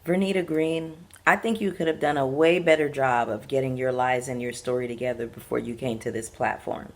Vernita Green, I think you could have done a way better job of getting your lies and your story together before you came to this platform.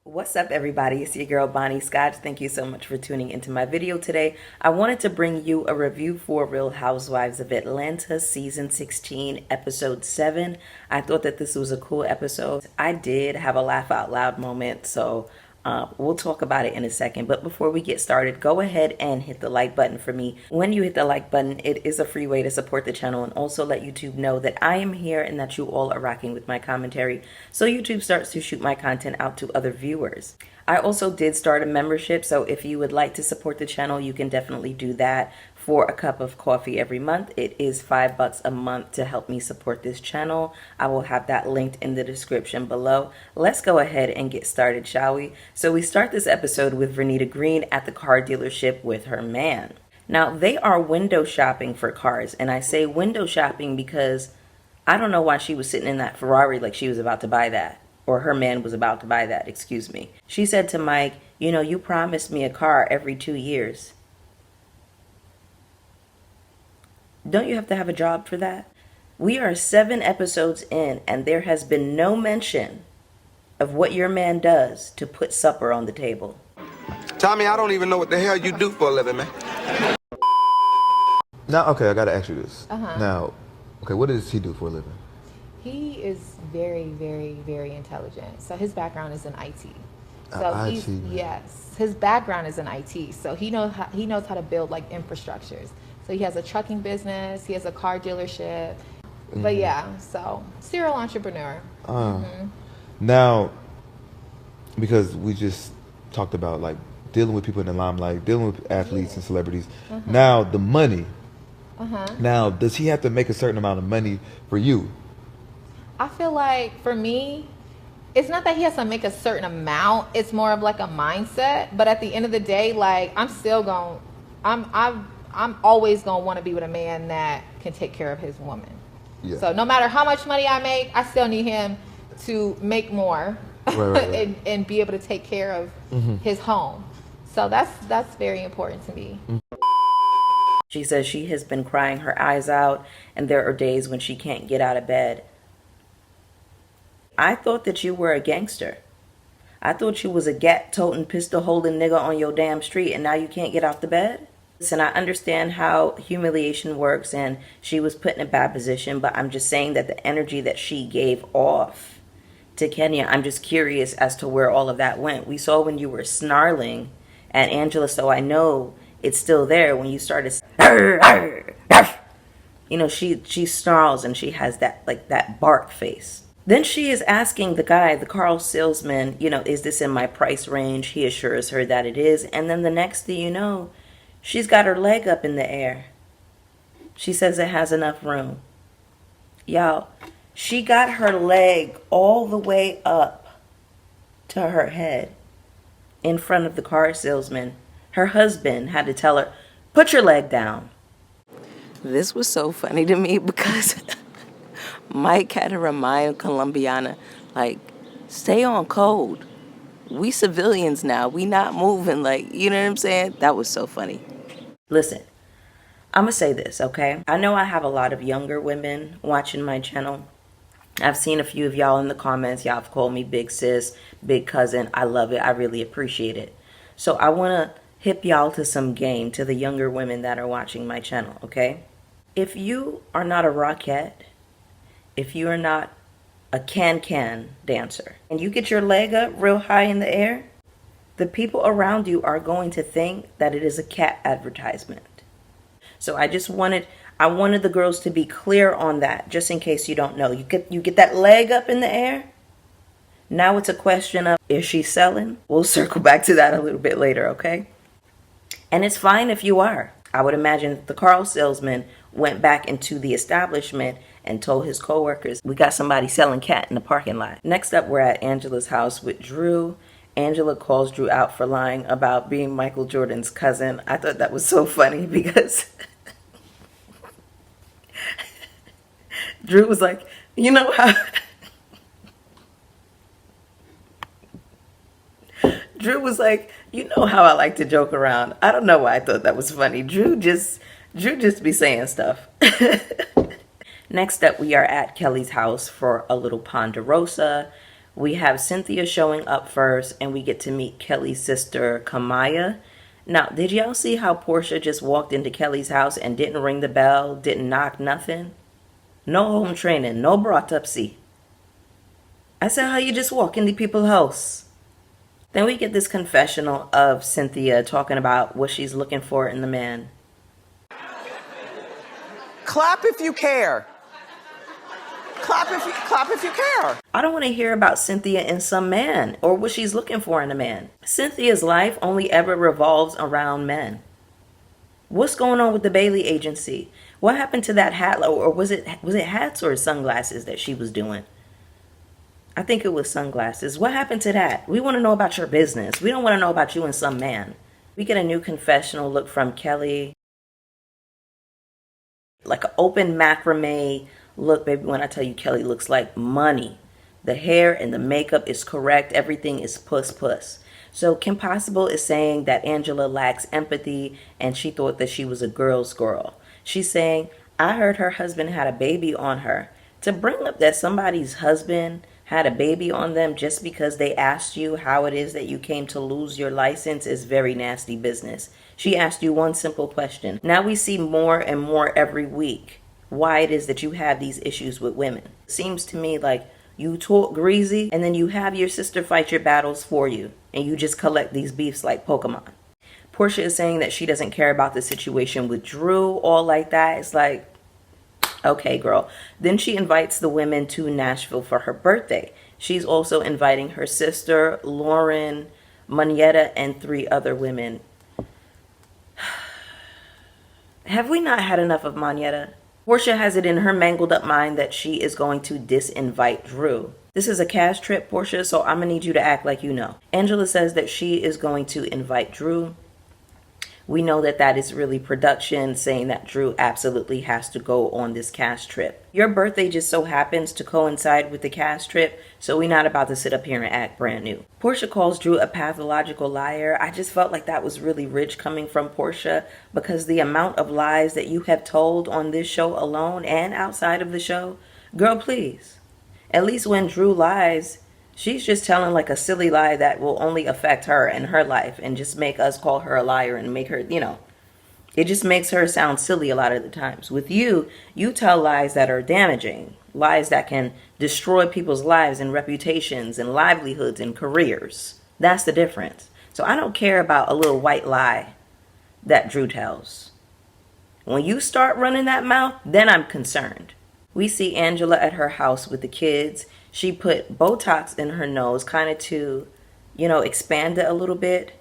What's up, everybody? It's your girl Bonnie Scotch. Thank you so much for tuning into my video today. I wanted to bring you a review for Real Housewives of Atlanta season 16 episode 7. I thought that this was a cool episode. I did have a laugh out loud moment, so we'll talk about it in a second. But before we get started, go ahead and hit the like button for me. When you hit the like button, it is a free way to support the channel and also let YouTube know that I am here and that you all are rocking with my commentary, so YouTube starts to shoot my content out to other viewers. I also did start a membership, so if you would like to support the channel, you can definitely do that for a cup of coffee every month. It is $5 a month to help me support this channel. I will have that linked in the description below. Let's go ahead and get started, shall we? So we start this episode with Vernita Green at the car dealership with her man. Now, they are window shopping for cars, and I say window shopping because I don't know why she was sitting in that Ferrari like she was about to buy that. Or her man was about to buy that, excuse me. She said to Mike, you know, you promised me a car every 2 years. Don't you have to have a job for that? We are 7 episodes in, and there has been no mention of what your man does to put supper on the table. Tommy, I don't even know what the hell you do for a living, man. Now, okay, I gotta ask you this. Now, okay, what does he do for a living? He is very, very, very intelligent. So his background is in IT. So IT. Yes, his background is in IT. So he knows how to build like infrastructures. So he has a trucking business. He has a car dealership. But yeah, so serial entrepreneur. Now, because we just talked about like dealing with people in the limelight, dealing with athletes and celebrities. Now the money. Now, does he have to make a certain amount of money for you? I feel like for me, it's not that he has to make a certain amount. It's more of like a mindset. But at the end of the day, like I'm always gonna want to be with a man that can take care of his woman. Yeah. So no matter how much money I make, I still need him to make more right. and be able to take care of his home. So that's very important to me. She says she has been crying her eyes out, and there are days when she can't get out of bed. I thought that you were a gangster. I thought you was a gat-toting, pistol-holding nigga on your damn street, and now you can't get off the bed? Listen, I understand how humiliation works, and she was put in a bad position, but I'm just saying that the energy that she gave off to Kenya, I'm just curious as to where all of that went. We saw when you were snarling at Angela, so I know it's still there when you started. You know, she snarls and she has that like that bark face. Then she is asking the guy, the car salesman, you know, is this in my price range? He assures her that it is. And then the next thing you know, she's got her leg up in the air. She says it has enough room. Y'all, she got her leg all the way up to her head in front of the car salesman. Her husband had to tell her, put your leg down. This was so funny to me because Mike had to remind Colombiana, like, stay on code. We civilians now. We not moving. Like, you know what I'm saying? That was so funny. Listen, I'm going to say this, okay? I know I have a lot of younger women watching my channel. I've seen a few of y'all in the comments. Y'all have called me big sis, big cousin. I love it. I really appreciate it. So I want to hip y'all to some game, to the younger women that are watching my channel, okay? If you are not a rockette, if you are not a can-can dancer, and you get your leg up real high in the air, the people around you are going to think that it is a cat advertisement. So I wanted the girls to be clear on that, just in case you don't know. You get that leg up in the air. Now it's a question of, is she selling? We'll circle back to that a little bit later, okay? And it's fine if you are. I would imagine the car salesman went back into the establishment and told his coworkers, we got somebody selling cat in the parking lot. Next up, we're at Angela's house with Drew, Angela calls Drew out for lying about being Michael Jordan's cousin. I thought that was so funny because Drew was like, you know how... Drew was like, you know how I like to joke around. I don't know why I thought that was funny. Drew just be saying stuff. Next up, we are at Kelly's house for a little ponderosa. We have Cynthia showing up first, and we get to meet Kelly's sister, Kamaya. Now, did y'all see how Portia just walked into Kelly's house and didn't ring the bell, didn't knock, nothing? No home training, no brought up see. I said, how you just walk into people's house? Then we get this confessional of Cynthia talking about what she's looking for in the man. Clap if you care. Clap if you care. I don't want to hear about Cynthia in some man or what she's looking for in a man. Cynthia's life only ever revolves around men. What's going on with the Bailey agency? What happened to that hat? Or was it hats or sunglasses that she was doing? I think it was sunglasses. What happened to that? We want to know about your business. We don't want to know about you and some man. We get a new confessional look from Kelly. Like an open macrame look, baby, when I tell you Kelly looks like money. The hair and the makeup is correct. Everything is puss. So Kim Possible is saying that Angela lacks empathy and she thought that she was a girl's girl. She's saying, I heard her husband had a baby on her. To bring up that somebody's husband had a baby on them just because they asked you how it is that you came to lose your license is very nasty business. She asked you one simple question. Now we see more and more every week why it is that you have these issues with women. It seems to me like you talk greasy and then you have your sister fight your battles for you and you just collect these beefs like Pokemon. Portia is saying that she doesn't care about the situation with Drew, all like that. It's like, okay, girl. Then she invites the women to Nashville for her birthday. She's also inviting her sister, Lauren, Moneta, and 3 other women. Have we not had enough of Moneta? Portia has it in her mangled up mind that she is going to disinvite Drew. This is a cash trip, Portia, so I'm going to need you to act like you know. Angela says that she is going to invite Drew. We know that that is really production saying that Drew absolutely has to go on this cast trip. Your birthday just so happens to coincide with the cast trip, so we're not about to sit up here and act brand new. Portia calls Drew a pathological liar. I just felt like that was really rich coming from Portia because the amount of lies that you have told on this show alone and outside of the show, girl, please. At least when Drew lies, she's just telling like a silly lie that will only affect her and her life and just make us call her a liar and make her, it just makes her sound silly a lot of the times. With you, you tell lies that are damaging, lies that can destroy people's lives and reputations and livelihoods and careers. That's the difference. So I don't care about a little white lie that Drew tells. When you start running that mouth, then I'm concerned. We see Angela at her house with the kids. She put Botox in her nose kind of to, expand it a little bit,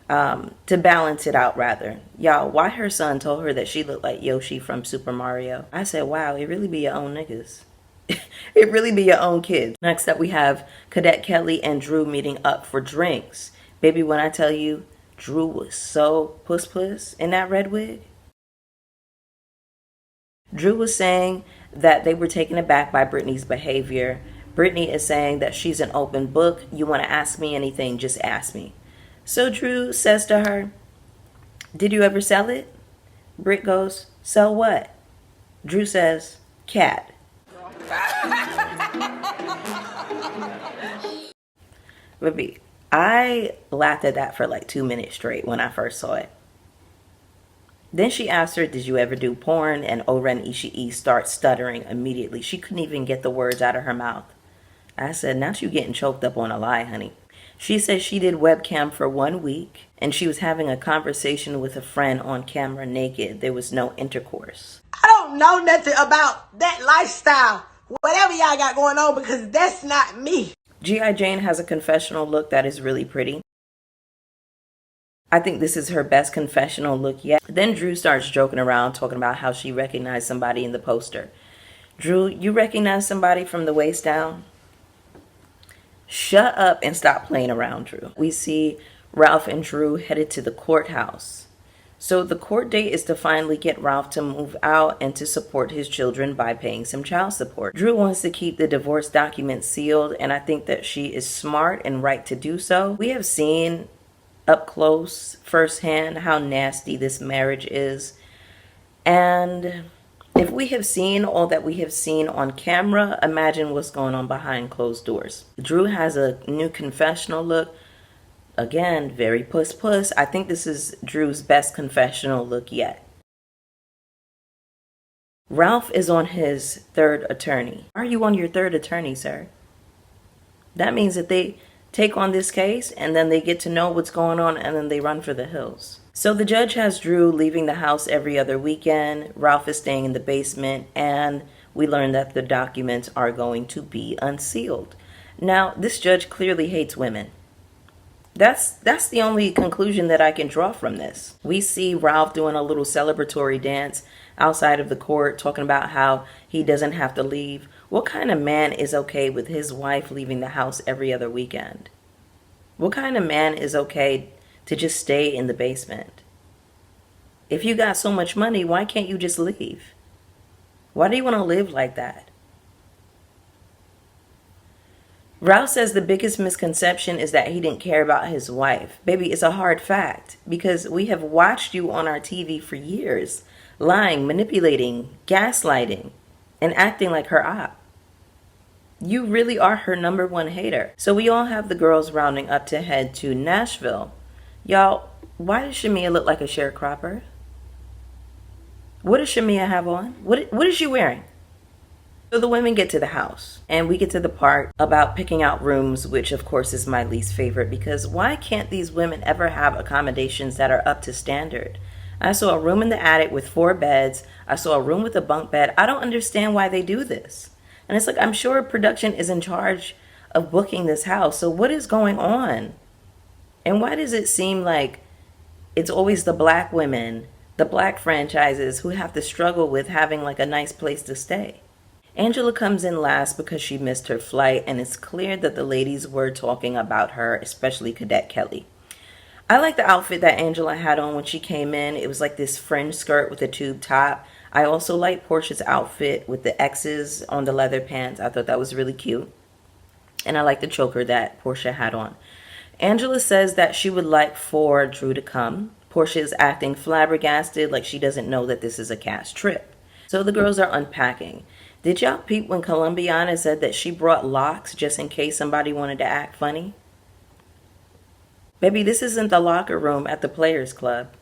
to balance it out rather. Y'all, why her son told her that she looked like Yoshi from Super Mario. I said, wow, it really be your own niggas. It really be your own kids. Next up, we have Cadet Kelly and Drew meeting up for drinks. Baby, when I tell you, Drew was so puss in that red wig. Drew was saying that they were taken aback by Brittany's behavior. Brittany is saying that she's an open book. You want to ask me anything, just ask me. So Drew says to her, did you ever sell it? Britt goes, sell what? Drew says, cat. Baby, I laughed at that for like 2 minutes straight when I first saw it. Then she asked her, did you ever do porn? And Oren Ishii starts stuttering immediately. She couldn't even get the words out of her mouth. I said, now you getting choked up on a lie, honey. She says she did webcam for 1 week and she was having a conversation with a friend on camera naked. There was no intercourse. I don't know nothing about that lifestyle, whatever y'all got going on, because that's not me. G.I. Jane has a confessional look that is really pretty. I think this is her best confessional look yet. Then Drew starts joking around, talking about how she recognized somebody in the poster. Drew, you recognize somebody from the waist down? Shut up and stop playing around, Drew. We see Ralph and Drew headed to the courthouse. So the court date is to finally get Ralph to move out and to support his children by paying some child support. Drew wants to keep the divorce documents sealed, and I think that she is smart and right to do so. We have seen up close, firsthand, how nasty this marriage is. And if we have seen all that we have seen on camera, imagine what's going on behind closed doors. Drew has a new confessional look. Again, very puss. I think this is Drew's best confessional look yet. Ralph is on his third attorney. Are you on your third attorney, sir? That means that they take on this case and then they get to know what's going on and then they run for the hills. So the judge has Drew leaving the house every other weekend. Ralph is staying in the basement, and we learn that the documents are going to be unsealed. Now, this judge clearly hates women. That's the only conclusion that I can draw from this. We see Ralph doing a little celebratory dance outside of the court, talking about how he doesn't have to leave. What kind of man is okay with his wife leaving the house every other weekend? What kind of man is okay to just stay in the basement? If you got so much money, why can't you just leave? Why do you want to live like that? Ralph says the biggest misconception is that he didn't care about his wife. Baby, it's a hard fact, because we have watched you on our TV for years, lying, manipulating, gaslighting, and acting like her op. You really are her number one hater. So we all have the girls rounding up to head to Nashville. Y'all, why does Shamia look like a sharecropper? What does Shamia have on? What is she wearing? So the women get to the house, and we get to the part about picking out rooms, which of course is my least favorite, because why can't these women ever have accommodations that are up to standard? I saw a room in the attic with 4 beds. I saw a room with a bunk bed. I don't understand why they do this. And it's like, I'm sure production is in charge of booking this house. So what is going on? And why does it seem like it's always the black women, the black franchises, who have to struggle with having like a nice place to stay? Angela comes in last because she missed her flight, and it's clear that the ladies were talking about her, especially Cadet Kelly. I like the outfit that Angela had on when she came in. It was like this fringe skirt with a tube top. I also like Portia's outfit with the X's on the leather pants. I thought that was really cute. And I like the choker that Portia had on. Angela says that she would like for Drew to come. Portia is acting flabbergasted, like she doesn't know that this is a cast trip. So the girls are unpacking. Did y'all peep when Colombiana said that she brought locks just in case somebody wanted to act funny? Baby, this isn't the locker room at the Players Club.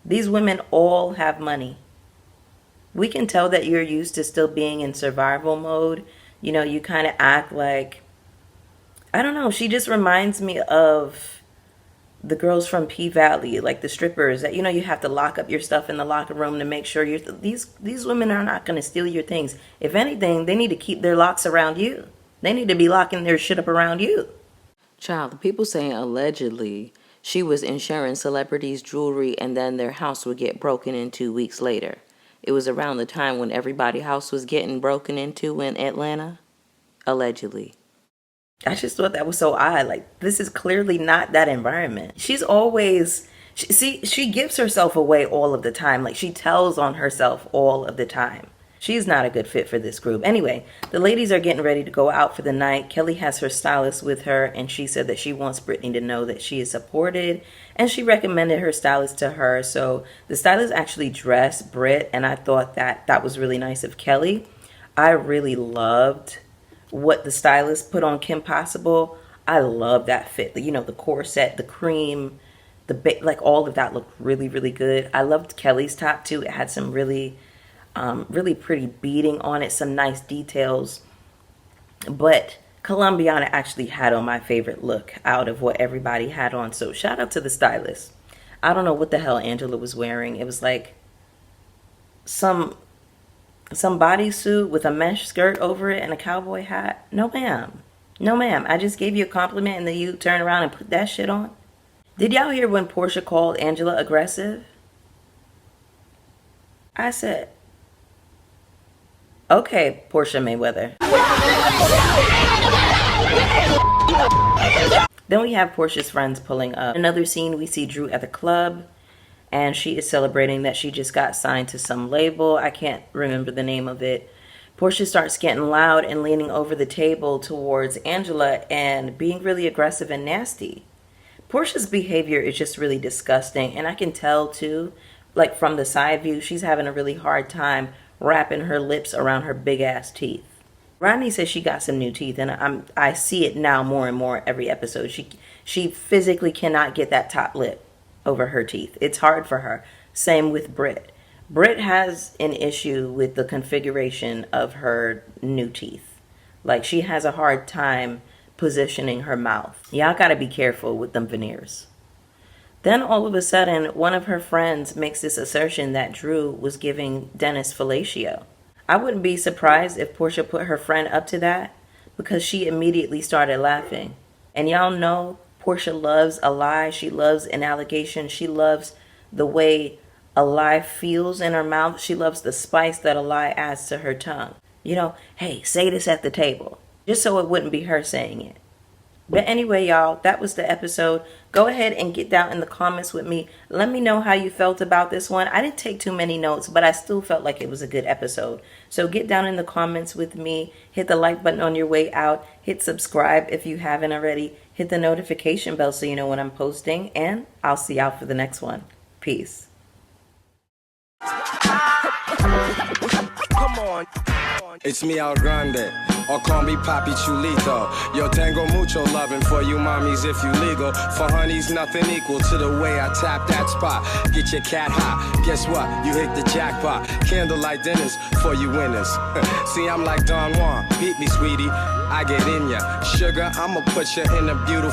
These women all have money. We can tell that you're used to still being in survival mode. You know, you kind of act like, I don't know, she just reminds me of the girls from P-Valley, like the strippers that, you know, you have to lock up your stuff in the locker room to make sure these women are not going to steal your things. If anything, they need to keep their locks around you. They need to be locking their shit up around you. Child, the people saying allegedly she was insuring celebrities' jewelry and then their house would get broken in 2 weeks later. It was around the time when everybody's house was getting broken into in Atlanta. Allegedly. I just thought that was so odd. Like, this is clearly not that environment. She's always, she gives herself away all of the time. Like, she tells on herself all of the time. She's not a good fit for this group. Anyway, the ladies are getting ready to go out for the night. Kelly has her stylist with her, and she said that she wants Brittany to know that she is supported, and she recommended her stylist to her. So the stylist actually dressed Britt, and I thought that was really nice of Kelly. I really loved what the stylist put on Kim Possible. I love that fit. You know, the corset, the cream, like all of that looked really, really good. I loved Kelly's top too. It had some really pretty beading on it, some nice details. But Colombiana actually had on my favorite look out of what everybody had on. So shout out to the stylist. I don't know what the hell Angela was wearing. It was like some bodysuit with a mesh skirt over it and a cowboy hat. No ma'am. No ma'am. I just gave you a compliment and then you turn around and put that shit on. Did y'all hear when Portia called Angela aggressive? I said, okay, Portia Mayweather. Then we have Portia's friends pulling up. Another scene, we see Drew at the club, and she is celebrating that she just got signed to some label. I can't remember the name of it. Portia starts getting loud and leaning over the table towards Angela and being really aggressive and nasty. Portia's behavior is just really disgusting, and I can tell too, like from the side view, she's having a really hard time wrapping her lips around her big ass teeth. Rodney says she got some new teeth, and I see it now more and more every episode. She physically cannot get that top lip over her teeth. It's hard for her. Same with Britt. Britt has an issue with the configuration of her new teeth. Like, she has a hard time positioning her mouth. Y'all gotta be careful with them veneers. Then all of a sudden, one of her friends makes this assertion that Drew was giving Dennis fellatio. I wouldn't be surprised if Portia put her friend up to that, because she immediately started laughing. And y'all know Portia loves a lie. She loves an allegation. She loves the way a lie feels in her mouth. She loves the spice that a lie adds to her tongue. You know, hey, say this at the table, just so it wouldn't be her saying it. But anyway, y'all, that was the episode. Go ahead and get down in the comments with me. Let me know how you felt about this one. I didn't take too many notes, but I still felt like it was a good episode. So get down in the comments with me. Hit the like button on your way out. Hit subscribe if you haven't already. Hit the notification bell so you know when I'm posting. And I'll see y'all for the next one. Peace. Come on. It's me, Al Grande. Or call me Papi Chulito. Yo tengo mucho loving for you mommies if you legal. For honeys, nothing equal to the way I tap that spot. Get your cat hot. Guess what? You hit the jackpot. Candlelight dinners for you winners. See, I'm like Don Juan. Beat me, sweetie. I get in ya. Sugar, I'ma put you in a beautiful